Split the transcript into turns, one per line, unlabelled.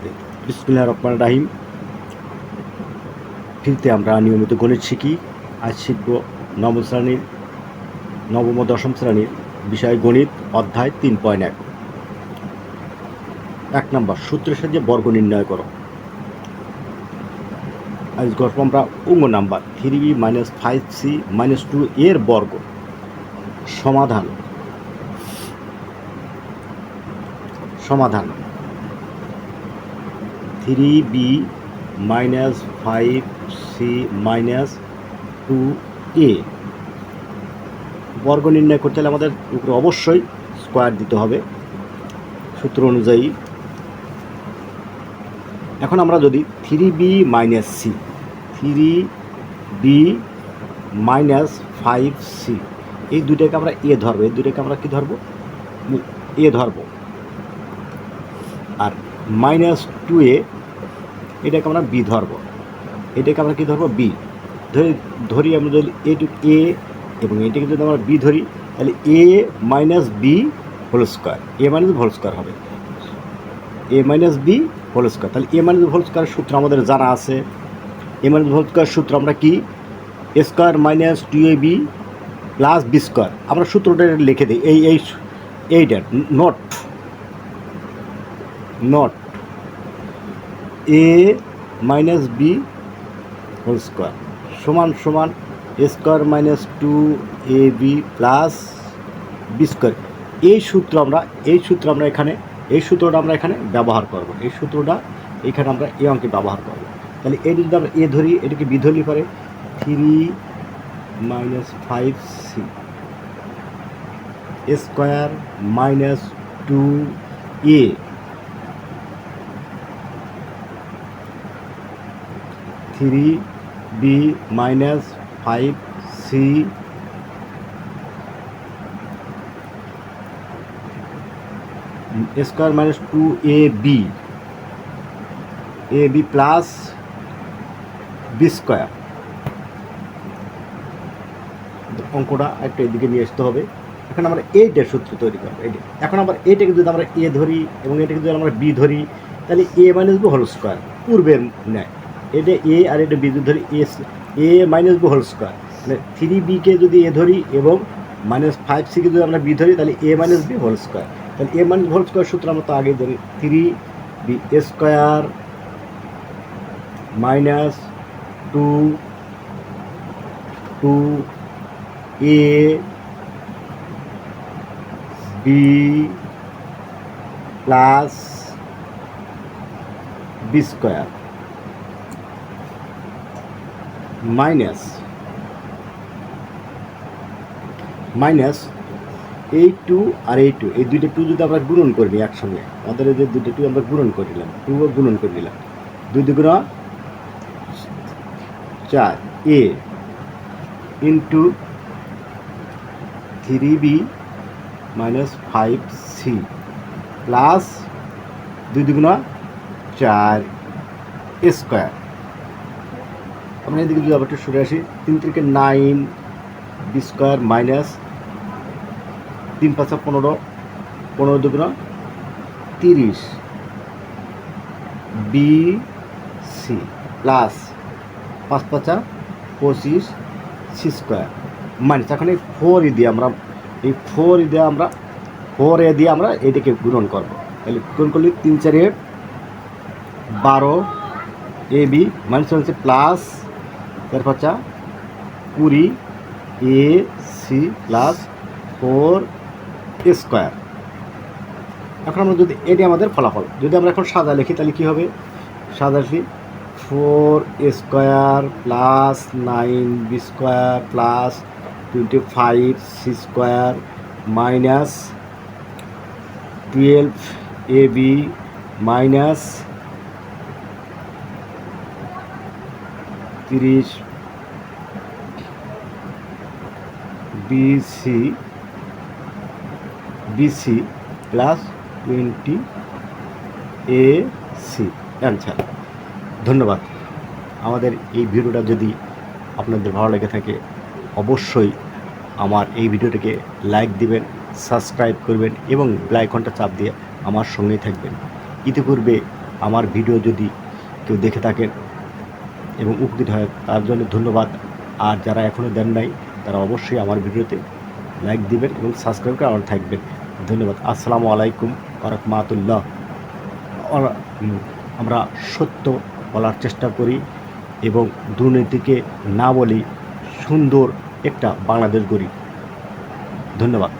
সাথে। বিসমিল্লাহির রহমানির রহিম। ফিরতে আমরা নিয়মিত গণিত শিখি। আজ শিখব নবম ও দশম শ্রেণীর বিষয় গণিত, অধ্যায় 3.1। 1 নম্বর, সূত্রের সাহায্যে বর্গ নির্ণয় করো। আজ গল্প আমরা অঙ্গ নাম্বার 3b - 5c - 2 এর বর্গ। সমাধান 3b - 5c - 2a বর্গ নির্ণয় করতে হলে আমাদের উপরে অবশ্যই স্কোয়ার দিতে হবে সূত্র অনুযায়ী। এখন আমরা যদি 3b - c 5c এই দুইটাকে আমরা এ ধরবো, এই দুইটাকে আমরা কি ধরবো? এ ধরবো। আর -2a এটাকে আমরা বি ধরবো, এটাকে আমরা কি ধরবো? বি ধরি। আমরা যদি এ এবং এটাকে যদি আমরা বি ধরি, তাহলে a - b whole square, a - whole square হবে, a - b হোল স্কোয়ার। তাহলে a - হোল স্কোয়ার সূত্র আমাদের জানা আছে। a - হোল স্কোয়ার সূত্র আমরা কি? a square - 2ab plus b square. আমরা সূত্রটা লিখে দিই, এইটা not a - b whole square সমান a square - 2ab plus b square. এই সূত্রটা আমরা এখানে ব্যবহার করব। এই সূত্রটা এখানে আমরা এই অঙ্কে ব্যবহার করব। তাহলে এই যদি আমরা এ ধরি, এটাকে বি ধরলে পারে 3 - 5c square - 2a 3b - 5c square - 2ab plus b square. অঙ্কটা একটা এদিকে নিয়ে আসতে হবে। এখন আমরা এইটার সূত্র তৈরি করবো। এখন আবার এইটাকে যদি আমরা এ ধরি এবং এটাকে যদি আমরা বি ধরি, তাহলে a - b হোল স্কোয়ার পূর্বের নেয়। এটা এ আর এটা বি যদি ধরি, a - b হোল স্কোয়ার, মানে 3bকে যদি এ ধরি এবং -5cকে যদি আমরা বি ধরি, তাহলে a - b হোল স্কোয়ার। তাহলে a - b হোল স্কোয়ার সূত্র আমরা তো আগে ধরি, 3b square -2a b plus b square minus এই 2 আর এই 2, এই দুইটা 2 যদি আমরা গুণন করি নিই একসঙ্গে, আমাদের এই যে দুইটা 2 আমরা গুণন করে নিলাম, 2 গুণন করে নিলাম, 2 2 4 a into 3b - 5c plus 2 2 4 square. আমরা এদিকে যদি আবার একটু সরে আসি, 3 3 9 b square minus 3 5 15 15 2 30 b c plus 5 5 25 c square minus. এখন এই 4 দিয়ে আমরা 4 দিয়ে আমরা এটাকে গুণন করব। তাহলে গুণ করলে 3 4 12 এ বি মাইনাস হচ্ছে plus 4 5 20 a c plus 4 square. এখন আমরা যদি এটি আমাদের ফলাফল, যদি আমরা এখন সাদা লিখি, তাহলে কী হবে? সাদা লিখি 4 square plus 9 b square plus 25 c square minus 12 a b minus 30 b c plus 20 a c answer. ধন্যবাদ। আমাদের এই ভিডিওটা যদি আপনাদের ভালো লেগে থাকে, অবশ্যই আমার এই ভিডিওটাকে লাইক দিবেন, সাবস্ক্রাইব করবেন এবং বেল আইকনটা চাপ দিয়ে আমার সঙ্গেই থাকবেন। ইতিপূর্বে আমার ভিডিও যদি কেউ দেখে থাকেন এবং উপকৃত হয় তার জন্য ধন্যবাদ। আর যারা এখনও দেন নাই তারা অবশ্যই আমার ভিডিওতে লাইক দিবেন এবং সাবস্ক্রাইব করে আমার থাকবেন। ধন্যবাদ। আসসালামু আলাইকুম ওয়া রাহমাতুল্লাহ। আমরা সত্য বলার চেষ্টা করি এবং দুর্নীতিকে না বলি, সুন্দর একটা বাংলাদেশ গড়ি। ধন্যবাদ।